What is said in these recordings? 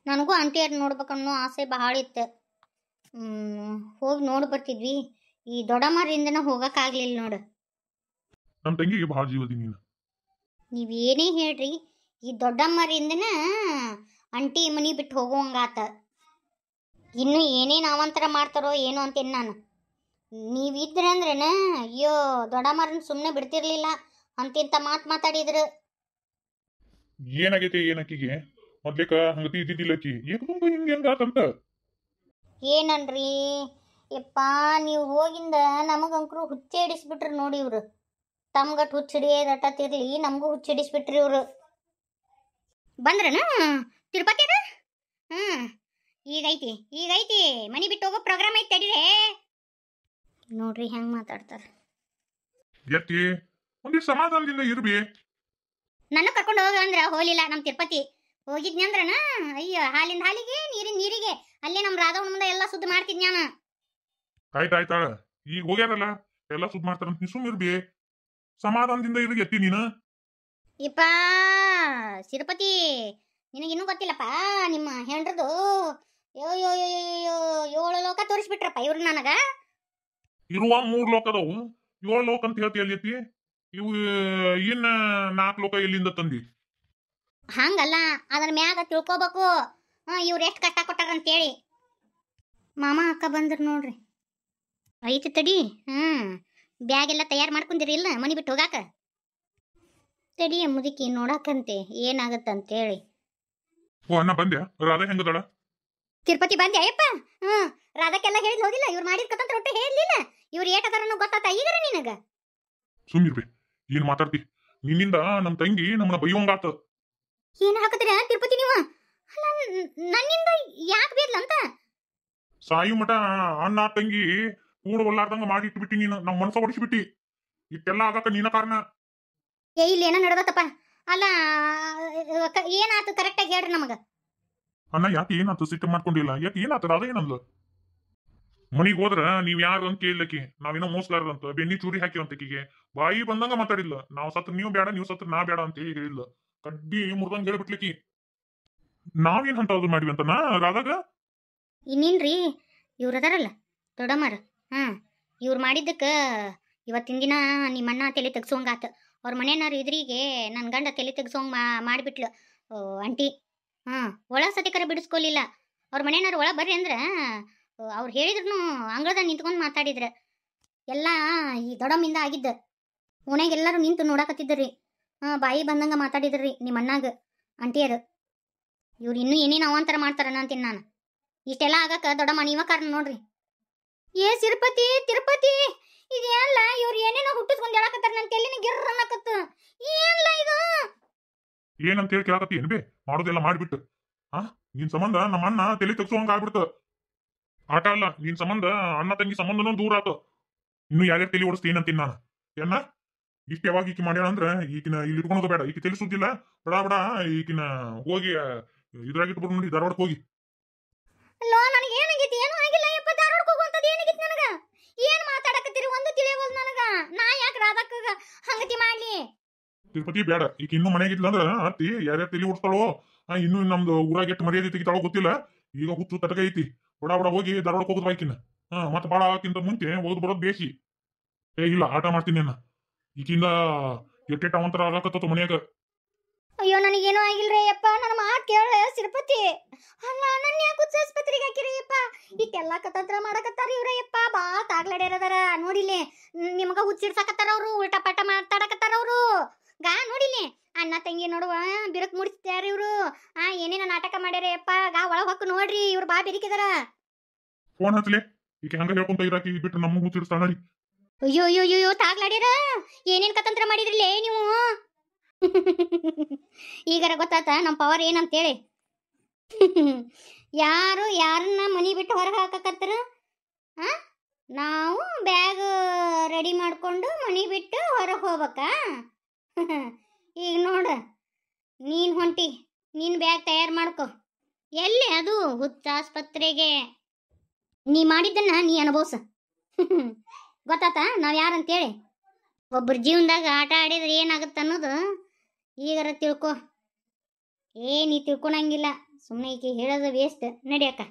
ನನಗೂ ಆಂಟಿಯರ್ ನೋಡ್ಬೇಕನ್ನೋ ಆಸೆ ಭಾಳ ಇತ್ತು. ಹೋಗಿ ನೋಡಿ ಬರ್ತಿದ್ವಿ. ಈ ದೊಡ್ಡಮ್ಮರಿಂದನ ಹೋಗಕ್ಕಾಗ್ಲಿಲ್ಲ ನೋಡು. ನಮ್ಮ ತಂಗಿಗೆ ಭಾಳ ಜೀವದಿ ನೀನು. ನೀವೇನೇ ಹೇಳ್ರಿ, ಈ ದೊಡ್ಡಮ್ಮರಿಂದನ ಅಂಟಿ ಮನಿ ಬಿಟ್ಟು ಹೋಗುವಂಗಾತ. ಇನ್ನು ಏನೇನು ಅವಂತರ ಮಾಡ್ತಾರೋ ಏನೋ ಅಂತೇನು ನಾನು. ನೀವಿದ್ರೆ ಅಂದ್ರೇನ ಅಯ್ಯೋ ದೊಡ್ಡಮ್ಮರನ್ನ ಸುಮ್ಮನೆ ಬಿಡ್ತಿರ್ಲಿಲ್ಲ. ಅಂತಿಂತ ಮಾತಾಡಿದ್ರು. ಏನಾಗೈತೆ ಏನಕ್ಕಿಗೆ? ಮೊದ್ಲೇಕ ಹಂಗತಿ ಇದ್ದಿದ್ದಿಲ್ಲಕ್ಕಿ ಏಕದೊಂದು ಹಿಂಗೆ ಹೆಂಗಾತಂತ. ಏನನ್ರಿ ಯಪ್ಪ, ನೀವು ಹೋಗಿಂದ ನಮಗಂಕರು ಹುಚ್ಚೆ ಹಿಡಿಸ್ಬಿಟ್ರಿ ನೋಡಿ ಇವ್ರು. ತಮ್ಗಟ್ಟು ಹುಚ್ಚಿಡಿಯೋದಟ್ಟಿರ್ಲಿ, ನಮಗೂ ಹುಚ್ಚಿಡಿಸ್ಬಿಟ್ರಿ ಇವರು. ಬಂದ್ರನ ತಿರುಪತಿರ? ಈಗೈತಿ ಮನಿ ಬಿಟ್ಟು ಹೋಗೋ ಪ್ರೋಗ್ರಾಮ್ ಐತಿ ತಡೀರೇ. ನೋಡ್ರಿ ಹೆಂಗ್ ಮಾತಾಡ್ತಾರ. ಎತ್ತಿ ಒಂದಿಷ್ಟು ಸಮಾಧಾನದಿಂದ ಇರ್ಬಿ. ನನ್ನ ಕರ್ಕೊಂಡು ಹೋಗ ಅಂದ್ರ ಹೋಲಿಲ್ಲ. ನಮ್ಮ ತಿರುಪತಿ ಹೋಗಿದ್ನಂದ್ರನ ಅಯ್ಯೋ ಹಾಲಿಂದ ಹಾಲಿಗೆ ನೀರಿನ ನೀರಿಗೆ ಅಲ್ಲೇ ನಮ್ಮ ರಾಧವನ ಮುಂದೆ ಎಲ್ಲ ಸುದ್ದಿ ಮಾಡ್ತಿದ್ನ್ಯಾನ. ಆಯ್ತಾಳ, ಈಗ ಹೋಗ್ಯಾರಲ್ಲ ಎಲ್ಲ ಸುದ್ ಮಾಡ್ತಾರ. ಸುಮ್ ಇರ್ಬಿ, ಸಮಾಧಾನದಿಂದ ಇರ್ಗಿ ಎತ್ತಿ ನೀನು. ಇಪ್ಪ ತಿರುಪತಿ ನಿನಗಿನ್ನೂ ಗೊತ್ತಿಲ್ಲಪ್ಪ. ನಿಮ್ಮ ಹೆಂಡ್ರದು ಯೋ ಯೋ ಯೋ ಯೋ 7 ಲೋಕ ತೋರಿಸ್ಬಿಟ್ರಪ್ಪ ಇವ್ರು ನನಗ. ಇರುವ 3 ಲೋಕ ಅದಾವು, 7 ಲೋಕ ಅಂತ ಹೇಳ್ತಿ ಎಲ್ಲಿ ಎತ್ತಿ? ಇವು ಇನ್ನ 4 ಲೋಕ ಎಲ್ಲಿಂದ ತಂದಿ? ಹಂಗಲ್ಲ, ಅದ್ರ ಮ್ಯಾಗ ತಿಳ್ಕೊಬೇಕು ಇವ್ರು ಎಷ್ಟು ಕಷ್ಟ ಕೊಟ್ಟಾರ ಅಂತೇಳಿ. ಮಾಮ ಅಕ್ಕ ಬಂದ್ರು ನೋಡ್ರಿ. ಐತಿ ತಡಿ. ಬ್ಯಾಗ್ ಎಲ್ಲ ತಯಾರು ಮಾಡ್ಕೊಂಡಿರಿ ಇಲ್ಲ ಮನಿ ಬಿಟ್ಟು ಹೋಗಾಕ? ತಡಿ ಮುದುಕಿ ನೋಡಾಕಂತೆ ಏನಾಗತ್ತಂತೇಳಿ. ಓ ಅಣ್ಣ ಬಂದ್ಯಾ? ರಾಧಾ ಹೆಂಗದಳ? ತಿರುಪತಿ ಬಂದ್ಯಾ ಅಯ್ಯಪ್ಪ? ರಾಧಕ್ಕೆಲ್ಲ ಹೇಳಿದ್ ಹೋಗಿಲ್ಲ. ಇವ್ರು ಮಾಡಿದ ಕತಂತ್ರ ಒಟ್ಟು ಹೇಳಿಲ್ಲ. ಇವ್ರು ಏಟದಾರನ್ನು ಗೊತ್ತಾತ ಈಗರ ನಿನಗ? ಸುಮ್ಮಿರ್ಬಿ, ಏನ್ ಮಾತಾಡ್ತಿ? ನಿನ್ನಿಂದ ನಮ್ ತಂಗಿ ನಮ್ಮನ್ನ ಬೈಯೋಂಗಾತ. ಏನ್ ಹಾಕತ್ತೀರ ತಿರುಪತಿ ನೀವು? ಅಲ್ಲ ನನ್ನಿಂದ ಯಾಕೆ ಬೇಡ್ಲಂತ? ಸಾಯಿ ಮಠ ಅಣ್ಣ ತಂಗಿ ಕೂಡ ಒಲ್ಲಾರ್ದಂಗ ಮಾಡಿ ಇಟ್ಬಿಟ್ಟಿ ನೀನು. ನಮ್ ಮನಸ್ಸ ಹೊಡಿಸ್ಬಿಟ್ಟಿ. ಇಟ್ಟೆಲ್ಲ ಆಗಾಕ ನೀನ ಕಾರಣ. ಇಲ್ಲಿ ಏನೋ ನಡೆದತ್ತಪ್ಪ. ಅಲ್ಲ ಏನಾತು ಕರೆಕ್ಟಾಗಿ ಹೇಳ್ರಿ ನಮಗ. ಅಣ್ಣ ಯಾಕೆ ಏನಾತು? ಸಿಟ್ಟು ಮಾಡ್ಕೊಂಡಿಲ್ಲ ಯಾಕೆ? ಏನಾತ? ಅದ ಏನಂದ್ಲು? ಮನಿಗ್ ಹೋದ್ರ ನೀವ್ ಯಾರು ಅಂತ ಕೇಳಲಕ್ಕಿ. ನಾವೇನೋ ಮೋಸ್ಲಾರ್ದಂತ ಬೆನ್ನಿ ಚೂರಿ ಹಾಕಿವಂತಕಿಗೆ ಬಾಯಿ ಬಂದಂಗ ಮಾತಾಡಿಲ್ಲ. ನಾವ್ ಸತ್ರ ನೀವು ಬೇಡ, ನೀವು ಸತ್ರ ನಾ ಬೇಡ ಅಂತ ಹೇಳಿಲ್ಲ. ಕಡ್ಡಿ ಮುರ್ದಂಗ ಹೇಳ್ಬಿಟ್ಲಿಕ್ಕಿ. ನಾವೇನ್ ಅಂತ ಅದು ಮಾಡಿವಿ ಅಂತನಾ ರಾಧಾಗ? ಇನ್ನೇನ್ರಿ ಇವ್ರ ಅದಾರಲ್ಲ ದೊಡ್ಡಮ್ಮರ, ಇವ್ರು ಮಾಡಿದ್ದಕ್ಕ ಇವತ್ತಿನ ದಿನ ನಿಮ್ಮಣ್ಣ ತಲೆ ತೆಗ್ಸೋಂಗಾತ. ಅವ್ರ ಮನೆಯವ್ರ ಇದ್ರಿಗೆ ನನ್ನ ಗಂಡ ತಲೆ ತೆಗ್ಸೋಂಗ್ ಮಾಡಿಬಿಟ್ಲು ಅಂಟಿ. ಒಳ ಸತಿಕರ ಬಿಡಿಸ್ಕೊಲಿಲ್ಲ. ಅವ್ರ ಮನೆಯವ್ರು ಒಳ ಬರ್ರಿ ಅಂದ್ರ ಅವ್ರು ಹೇಳಿದ್ರು ಅಂಗಳದಾಗ ನಿಂತ್ಕೊಂಡು ಮಾತಾಡಿದ್ರ. ಎಲ್ಲ ಈ ದೊಡ್ಡಮ್ಮಿಂದ ಆಗಿದ್ದ. ಓಣ್ಯಾಗೆಲ್ಲರೂ ನಿಂತು ನೋಡಾಕತ್ತಿದ್ರಿ. ಬಾಯಿ ಬಂದಂಗ ಮಾತಾಡಿದ್ರಿ ನಿಮ್ಮಣ್ಣಾಗ ಅಂಟಿಯರು. ಇವ್ರು ಇನ್ನೂ ಏನೇನು ಅವಾಂತರ ಮಾಡ್ತಾರನ ಅಂತೀನಿ ನಾನು. ಇಷ್ಟೆಲ್ಲ ಆಗಕ್ಕ ದೊಡ್ಡಮ್ಮ ನೀವ ಕಾರಣ ನೋಡ್ರಿ. ಏ ತಿರುಪತಿ ಇದೆಲ್ಲ ಇವ್ರು ಏನೇನೋ ಹುಟ್ಟಿಸ್ಕೊಂಡ್ ಹೇಳಕತ್ತಾರ. ನನ್ನ ತೆಲಿನ ಗಿರ್ರ ಅನ್ನಕತ್ತ. ಏನ್ಲ ಇದು? ಏನಂತ ಹೇಳಿ ಕೇಳಕತ್ತಿ ಏನ್ ಬೇ? ಮಾಡೋದೆಲ್ಲ ಮಾಡ್ಬಿಟ್ಟು ನಿನ್ ಸಂಬಂಧ ನಮ್ಮ ಅಣ್ಣ ತಲೆ ತೆಗ್ಸೋಂಗ ಆಗ್ಬಿಡ್ತ. ಆಟ ಅಲ್ಲ, ನಿನ್ ಸಂಬಂಧ ಅಣ್ಣ ತಂಗಿ ಸಂಬಂಧನೂ ದೂರ ಆತ. ಇನ್ನು ಯಾರ್ಯಾರು ತಲೆ ಓಡಿಸ್ತೀನಿ ಅಂತೀನಿ ನಾನು. ಏನ ಇಷ್ಟ ಯಾವಾಗ ಈಕಿ ಮಾಡ್ಯಾಳ ಅಂದ್ರ ಈಕಿನ ಇಲ್ಲಿ ಇಟ್ಕೊಳೋದು ಬೇಡ. ಈಕಿ ತಲೆ ಸುದ್ದಿಲ್ಲ ಬಡ ಈಕಿನ ಹೋಗಿ ಇದ್ರಾಗ ಇಟ್ಬಿಟ್ಟು ನೋಡಿ ಧಾರವಾಡಕ್ಕೆ ಹೋಗಿ. ನನಗೆ ಏನಾಗೈತಿ? ಏನು ಆಗಿಲ್ಲ ಯಪ್ಪ. ಧಾರವಾಡಕ್ಕೆ ಹೋಗುವಂತದ್ದು ಏನಾಗಿತ್ತು ನನಗ? ಏನ್ ಮಾತಾಡಕತ್ತೀರಿ ಒಂದು ತಿಳಿಯವಲ್ದು ನನಗ. ನಾ ಯಾಕೆ ರಾಧಕ್ಕ ಹಂಗತಿ ಮಾಡ್ಲಿ? ತಿರುಪತಿ ಬೇಡ. ಈಗ ಇನ್ನು ಮನೆಯಾಗಿದ್ಲ ಅಂದ್ರ ಅತ್ತಿ ಯಾರ್ಯಾರು ತಲೆ ಓಡಿಸ್ತಾಳೋ, ಇನ್ನು ನಮ್ದು ಊರಾಗ ಎಷ್ಟು ಮರ್ಯಾದೆ ತೆಗಿತಾಳೋ ಗೊತ್ತಿಲ್ಲ. ಈಗ ಹುಚ್ಚು ತಟಕ ಐತಿ. ಬಡ ಹೋಗಿ ಧಾರವಾಡಕ್ಕೆ ಹೋಗುದು ಬಾಯ್ಕಿನ. ಮತ್ತೆ ಬಾಳ ಆಕಿಂತ ಮುಂಚೆ ಓದ್ ಬರೋದು ಬೇಸಿ. ಇಲ್ಲ ಆಟ ಮಾಡ್ತೀನಿ ಅನ್ನ. ಈಗಿಂದ ಎಟ್ಟೆಟ್ಟ ಅವಂತರ ಆಗಾಕತ್ತ ಮನ್ಯಾಗ. ಅಯ್ಯೋ ನನಗೇನೋ ಆಗಿಲ್ರಿ ಯಪ್ಪ. ನನ್ನ ಮಾತು ಕೇಳ ತಿರುಪತಿ. ಅಲ್ಲ ನನ್ನ ಯಾಕೆ ಹುಚ್ಚ ಆಸ್ಪತ್ರೆಗೆ ಹಾಕಿರಿ ಯಪ್ಪ? ಇಟ್ಟೆಲ್ಲ ಕತಂತ್ರ ಮಾಡಕತ್ತಾರ ಇವ್ರ ಯಪ್ಪ. ಬಾ ತಾಗ್ಲಾಡ್ಯಾರದಾರ ನೋಡಿಲಿ. ನಿಮಗ ಹುಚ್ಚಿಡ್ಸಾಕತ್ತಾರ ಅವ್ರು. ಉಲ್ಟಾ ಪಟ್ಟ ಮಾತಾಡಕತ್ತಾರ ಅವ್ರು. ನೋಡಿಲಿ ಅಣ್ಣ ತಂಗಿ ನೋಡುವ ಬಿರುಕ್ ಮುಡಿಸ್ತಾರ ಇವ್ರು. ಏನೇನ ನಾಟಕ ಮಾಡ್ಯಾರ ಯಪ್ಪ. ಒಳಗ್ ಹೊಕ್ಕ ನೋಡ್ರಿ ಇವ್ರು ಬಾ ಬೆರಿಕಿದಾರ. ಫೋನ್ ಹಚ್ಲಿ. ಈಗ ಹಂಗ ಹೇಳ್ಕೊಂತ ಇರಾಕಿ ಬಿಟ್ಟು ನಮಗ್ ಹುಚ್ಚಿಡ್ಸ್ತಾಳ ನಡಿ. ಅಯ್ಯೋ ತಾಗ್ಲಾಡ್ಯಾರ. ಏನೇನ್ ಕತಂತ್ರ ಮಾಡಿದ್ರಿಲೇ ನೀವು? ಈಗಾರ ಗೊತ್ತಾತ ನಮ್ಮ ಪವರ್ ಏನಂತೇಳಿ. ಯಾರು ಯಾರನ್ನ ಮನಿ ಬಿಟ್ಟು ಹೊರಗೆ ಹಾಕಕತ್ತಾರ? ನಾವು ಬ್ಯಾಗ್ ರೆಡಿ ಮಾಡ್ಕೊಂಡು ಮನಿ ಬಿಟ್ಟು ಹೊರಗೆ ಹೋಗ್ಬೇಕಾ? ಈಗ ನೋಡ ನೀನ್ ಹೊಂಟಿ. ನೀನ್ ಬ್ಯಾಗ್ ತಯಾರು ಮಾಡ್ಕೊ. ಎಲ್ಲಿ ಅದು ಹುಚ್ಚ ಆಸ್ಪತ್ರೆಗೆ. ನೀ ಮಾಡಿದ್ದನ್ನ ನೀ ಅನುಭವ್ಸ. ಗೊತ್ತಾತ ನಾವ್ ಯಾರಂತೇಳಿ. ಒಬ್ಬರ ಜೀವನದಾಗ ಆಟ ಆಡಿದ್ರೆ ಏನಾಗುತ್ತೆ ಅನ್ನೋದು ಈಗಾರ ತಿಳ್ಕೊ. ನೀ ತಿಳ್ಕೊಳಂಗಿಲ್ಲ, ಸುಮ್ಮನೆ ಈಕೆ ಹೇಳೋದು ವೇಸ್ಟ್. ನಡಿಯಕ್ಕ,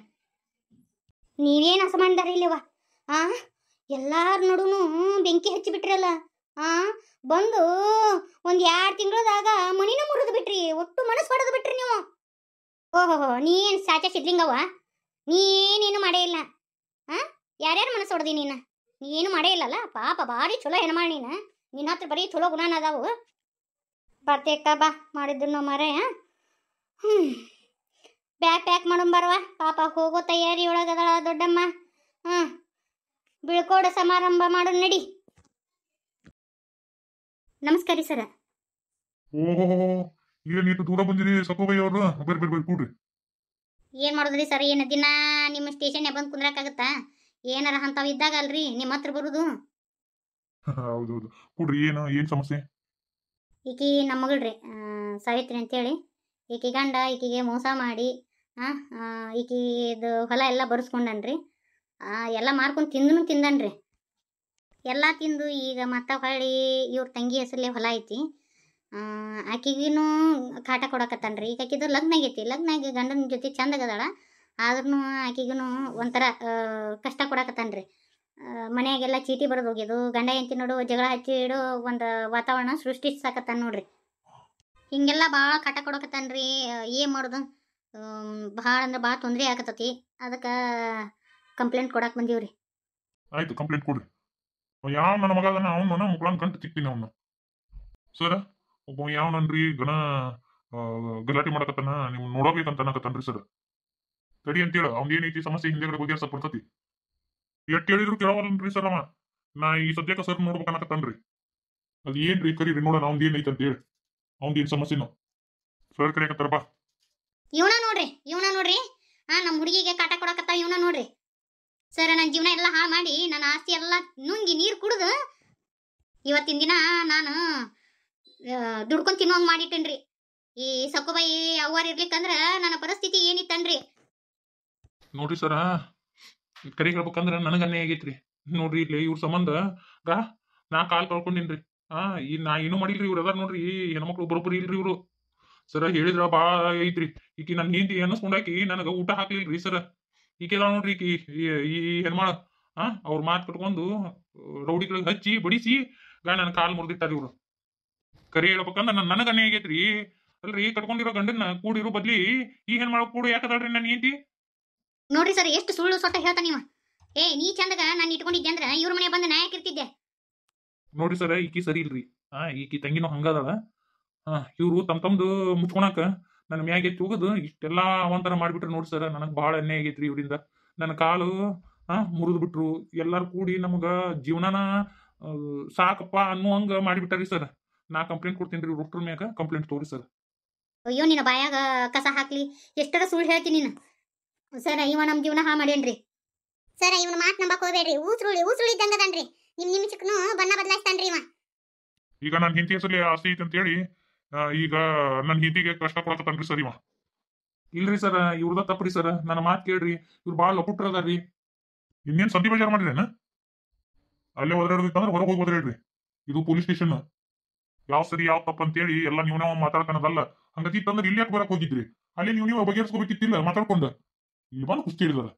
ನೀವೇನು ಅಸಮಾನದಾರ ಇಲ್ಲವ. ಆ ಎಲ್ಲಾರ ನಡುನು ಬೆಂಕಿ ಹಚ್ಚಿಬಿಟ್ರಲ್ಲ. ಆ ಬಂದು ಒಂದು 2 ತಿಂಗಳದಾಗ ಮನಿನ ಮುರಿದು ಬಿಟ್ರಿ, ಒಟ್ಟು ಮನಸ್ಸು ಹೊಡೆದು ಬಿಟ್ರಿ ನೀವು. ಓಹೋ, ನೀನು ಸಾಚ ಸಿದ್ಲಿಂಗವ್ವ, ನೀನೇನು ಮಾಡೇ ಇಲ್ಲ. ಯಾರ್ಯಾರು ಮನಸ್ಸು ಹೊಡೆದಿ ನೀನು? ನೀನು ಮಾಡೇ ಇಲ್ಲಲ್ಲ. ಪಾಪ ಭಾರಿ ಚಲೋ ಹೆಣ್ಮಾಡಿ ನೀನು. ನಿನ್ನ ಹತ್ರ ಬರೀ ಚಲೋ ಗುಣನ ಅದಾವು. ಬರ್ತೇಕ್ಕ ಬಾ, ಮಾಡಿದ್ದನ್ನು ಮರೆ. ಬ್ಯಾಗ್ ಪ್ಯಾಕ್ ಮಾಡೋಂಬರ್ವ. ಪಾಪ ಹೋಗೋ ತಯಾರಿ ಒಳಗದ ದೊಡ್ಡಮ್ಮ. ಬೀಳ್ಕೊಡ ಸಮಾರಂಭ ಮಾಡೋ ನಡಿ. ನಮಸ್ಕಾರ ರೀ ಸರ. ಓಹೋ, ಏನಿಟ್ಟು ದೂರ ಬಂದಿರಿ ಸಕೋಬೈ ಅವರು? ಬರ್ರಿ ಕೂಡ್ರಿ. ಏನು ಮಾಡೋದ್ರಿ ಸರ್? ಏನು ದಿನ ನಿಮ್ಮ ಸ್ಟೇಷನ್ಗೆ ಬಂದು ಕುಂದ್ರಕ್ಕಾಗತ್ತಾ? ಏನಾರ ಅಂತಾವ್ ಇದ್ದಾಗ ಅಲ್ರಿ ನಿಮ್ಮ ಹತ್ರ ಬರುದು. ಹೌದೌದು, ಕೂಡ್ರಿ. ಏನ್ ಸಮಸ್ಯೆ? ಈಕಿ ನಮ್ಮ ಮಗಳ್ರಿ, ಸಾವಿತ್ರಿ ಅಂತೇಳಿ. ಈಕಿ ಗಂಡ ಈಕಿಗೆ ಮೋಸ ಮಾಡಿ ಈಕಿದು ಹೊಲ ಎಲ್ಲ ಬರ್ಸ್ಕೊಂಡನ್ರಿ. ಎಲ್ಲ ಮಾರ್ಕೊಂಡು ತಿಂದನ್ರಿ. ಎಲ್ಲ ತಿಂದು ಈಗ ಮತ್ತೆ ಹೊಳ್ಳಿ ಇವ್ರ ತಂಗಿ ಹೆಸರಲ್ಲೇ ಹೊಲ ಐತಿ. ಆಕಿಗೂ ಕಾಟ ಕೊಡಕತ್ತಾನ್ರಿ. ಈಗ ಆಕಿದು ಲಗ್ನ ಆಗೈತಿ. ಲಗ್ನ ಆಗಿ ಗಂಡನ ಜೊತೆ ಚಂದಾಗದಾಳ. ಆದ್ರೂ ಆಕಿಗೂ ಒಂಥರ ಕಷ್ಟ ಕೊಡಕತ್ತಾನ್ರಿ. ಮನೆಯಾಗೆಲ್ಲ ಚೀಟಿ ಬರೋದು ಹೋಗ್ಯದು. ಗಂಡ ಹೆಂಡತಿ ನೋಡು ಜಗಳ ಹಚ್ಚಿ ಇಡೋ ಒಂದು ವಾತಾವರಣ ಸೃಷ್ಟಿಸಾಕತ್ತಾನ ನೋಡ್ರಿ. ಹಿಂಗೆಲ್ಲ ಭಾಳ ಕಾಟ ಕೊಡಕತ್ತಾನ್ರಿ. ಏನು ಮಾಡೋದು? ಭಾಳ ಅಂದ್ರೆ ಭಾಳ ತೊಂದರೆ ಆಗತ್ತತಿ. ಅದಕ್ಕೆ ಕಂಪ್ಲೇಂಟ್ ಕೊಡಕ್ಕೆ ಬಂದೀವ್ರಿ. ಆಯ್ತು, ಕಂಪ್ಲೇಂಟ್ ಕೊಡ್ರಿ. ಯಾವ ನನ್ನ ಮಗ ಅದನ್ನ ಅವನ ಮುಗಳನ್ ಕಂಡು ತಿಕ್ತೀನಿ ಅವನ್ನ. ಸರ್, ಒಬ್ಬ ಯಾವನನ್ರಿ ಗಲಾಟೆ ಮಾಡಕತ್ತಾನ, ನೀವು ನೋಡಬೇಕಂತ ಅನ್ನಕತ್ತಾನ್ರಿ ಸರ್. ತಡಿ ಅಂತೇಳ, ಅವ್ನ ಏನೈತಿ ಸಮಸ್ಯೆ ಹಿಂದೆಗಡೆ ಬಗೆಹರ್ಸಕ್ ಬರ್ತತಿ. ಎಟ್ ಹೇಳಿದ್ರು ಕೇಳವಲ್ರಿ ಸರ್ ಅವ. ನಾ ಈ ಸದ್ಯಕ್ಕೆ ಸರ್ ನೋಡ್ಬೇಕನ್ನಕತ್ತಾನ್ರಿ. ಅದ್ ಏನ್ರಿ ಕರೀರಿ ನೋಡೋಣ ಅವ್ನ ಏನೈತಿ ಅಂತ ಹೇಳಿ. ಅವ್ನ ಏನ್ ಸಮಸ್ಯೆನು ಸರ್ ಕರೆಯಕತ್ತಾರ. ಬಾ, ಇವನ ನೋಡ್ರಿ. ನಮ್ಮ ಹುಡುಗಿಗೆ ಕಾಟ ಕೊಡಕತ್ತ ಇವನ ನೋಡ್ರಿ. ಸರ್, ನನ್ನ ಜೀವನ ಎಲ್ಲ ಹಾಳು ಮಾಡಿ ನನ್ನ ಆಸ್ತಿ ಎಲ್ಲ ನುಂಗಿ ನೀರು ಕುಡಿದು ಇವತ್ತಿನ ದಿನ ನಾನು ದುಡ್ಕೊಂಡು ತಿನ್ನೋಂಗೆ ಮಾಡಿಟ್ಟೇನ್ರಿ. ಈ ಸಕೋಬಾಯಿ ಅವ್ವಾರು ಇರ್ಲಿಕ್ಕಂದ್ರೆ ನನ್ನ ಪರಿಸ್ಥಿತಿ ಏನಿತ್ತನ್ರಿ. ನೋಡ್ರಿ ಸರ, ಕರೆ ಹೇಳ್ಬೇಕಂದ್ರ ನನಗ ಅನ್ಯಾಯ ಆಗೈತ್ರಿ. ನೋಡ್ರಿ ಇಲ್ಲಿ ಇವ್ರ ಸಂಬಂಧ ನಾ ಕಾಲ್ ಕಳ್ಕೊಂಡಿನ್ರಿ. ನಾ ಏನೂ ಮಾಡಿಲ್ರಿ. ಇವ್ರ ಅದಾರ ನೋಡ್ರಿ, ಹೆಣ್ಮಕ್ಳು ಬರೋಬ್ಬರಿ ಇಲ್ರಿ ಇವ್ರು. ಸರ ಹೇಳಿದ್ರ ಬಾಳ ಐತ್ರಿ. ಈಕಿ ನನ್ ಹೆಂಡತಿ ಅನ್ನಿಸ್ಕೊಂಡಾಕಿ ನನಗ ಊಟ ಹಾಕ್ಲಿಲ್ರಿ ಸರ. ಈಕೆ ನೋಡ್ರಿ ಈಕಿ ಈ ಹೆಣ್ಮಾಳ ಅವ್ರ ಮಾತು ಕಟ್ಕೊಂಡು ರೌಡಿಗಳಿಗೆ ಹಚ್ಚಿ ಬಡಿಸಿ ನನ್ನ ಕಾಲ್ ಮುರಿದಿಟ್ಟಾರ ಇವ್ರು. ಕರೆ ಹೇಳ್ಬೇಕಂದ್ರ ನನಗ ಅನ್ಯಾಯ ಆಗೈತ್ರಿ. ಅಲ್ರಿ, ಕಟ್ಕೊಂಡಿರೋ ಗಂಡನ್ನ ಕೂಡಿರೋ ಬದ್ಲಿ ಈ ಹೆಣ್ಮಾಳ ಕೂಡ ಯಾಕದಾಳ್ರಿ ನನ್ನ ಹೆಂಡತಿ? ನೋಡ್ರಿ ಸರ್, ಎಷ್ಟು ಸುಳ್ಳು ಸೊಟ್ಟ ಹೇಳ್ತಾನ ನೀವ. ನೀ ಚಂದಗ ನಾನು ಇಟ್ಕೊಂಡಿದ್ದೆ ಅಂದ್ರ ಇವ್ರ ಮನೆ ಬಂದು ನಾಯಕ್ ಇರ್ತಿದ್ದೆ. ನೋಡ್ರಿ ಸರ, ಈಕಿ ಸರಿ ಇಲ್ರಿ. ಈಕಿ ತಂಗಿನೂ ಹಂಗದಾಳ. ಇವ್ರು ತಮ್ದು ಮುಚ್ಕೊಳಕ ನನ್ನ ಮ್ಯಾಗೆ ಹೋಗದು ಇಷ್ಟೆಲ್ಲಾ ಒಂಥರ ಮಾಡ್ಬಿಟ್ರಿ. ನೋಡ್ರಿ ಸರ, ನನಗ್ ಬಹಳ ಅನ್ಯಾಯ ಆಗೈತ್ರಿ ಇವರಿಂದ. ನನ್ನ ಕಾಲು ಮುರಿದು ಬಿಟ್ರು. ಎಲ್ಲಾರು ಕೂಡಿ ನಮಗ ಜೀವನನ ಸಾಕಪ್ಪ ಅನ್ನುವಂಗ ಮಾಡಿಬಿಟ್ಟಾರಿ ಸರ್. ನಾ ಕಂಪ್ಲೇಂಟ್ ಕೊಡ್ತೀನಿ ಡಾಕ್ಟರ್ ಮ್ಯಾಗ. ಕಂಪ್ಲೇಂಟ್ ತೋರಿ ಸರ್. ಅಯ್ಯೋ, ನಿನ್ನ ಬಾಯಾಗ ಕಸ ಹಾಕ್ಲಿ, ಎಷ್ಟರ ಸುಳ್ಳು ಹೇಳ್ತೀನಿ ನೀನು. ಸರ್, ಇವ ನಮ್ಮ ಜೀವನ ಹಾ ಮಾಡೇನ್ರಿ. ಸರ್, ಇವನ ಮಾತು ನಂಬಕ್ ಹೋಗ್ಬೇಡ್ರಿ. ಊಸುಳಿ ಇದ್ದಂಗದನ್ರಿ. ನಿಮ್ ಚಿಕ್ಕನು ಬಣ್ಣ ಬದಲಾಯಿಸ್ತಾನ್ರಿ ಇವ. ಈಗ ನನ್ನ ಹೆಂಡತಿ ಹೆಸರಲ್ಲಿ ಆಸ್ತಿ ಐತಿ ಅಂತ ಹೇಳಿ ಈಗ ನನ್ನ ಹೆಂಡತಿಗೆ ಕಷ್ಟ ಕೊಡಕತ್ತಾನ್ರಿ ಸರ್ ಇವ. ಇಲ್ರಿ ಸರ್, ಇವ್ರದ ತಪ್ಪ್ರಿ ಸರ್. ನನ್ನ ಮಾತು ಕೇಳ್ರಿ. ಇವ್ರು ಬಾಳ ಲಪುಟ್ರ ಅದಾರ್ರಿ. ಇನ್ನೇನ್ ಸಂಧಿ ಬಜಾರ್ ಮಾಡಿರೇನ? ಅಲ್ಲೇ ಒದರಾಡೋದಿತ್ತಂದ್ರೆ ಹೊರಗೆ ಹೋಗಿ ಒದರಾಡ್ರಿ. ಇದು ಪೊಲೀಸ್ ಸ್ಟೇಷನ್. ಯಾವ ಸರಿ ಯಾವ ತಪ್ಪ ಅಂತೇಳಿ ಎಲ್ಲ ನೀವು ಮಾತಾಡ್ತಾನದಲ್ಲ. ಹಂಗತಿತ್ತಂದ್ರೆ ಇಲ್ಲಿ ಯಾಕೆ ಬರಕ್ ಹೋಗಿದ್ರಿ? ಅಲ್ಲಿ ನೀವು ಬಗೆಹರಿಸ್ಕೋಬೇಕಿತ್ತಿಲ್ಲ ಮಾತಾಡ್ಕೊಂಡು. ಇಲ್ಲಿ ಬಂದು ಕುಸ್ತಿ ಹಿಡಿದಾರ.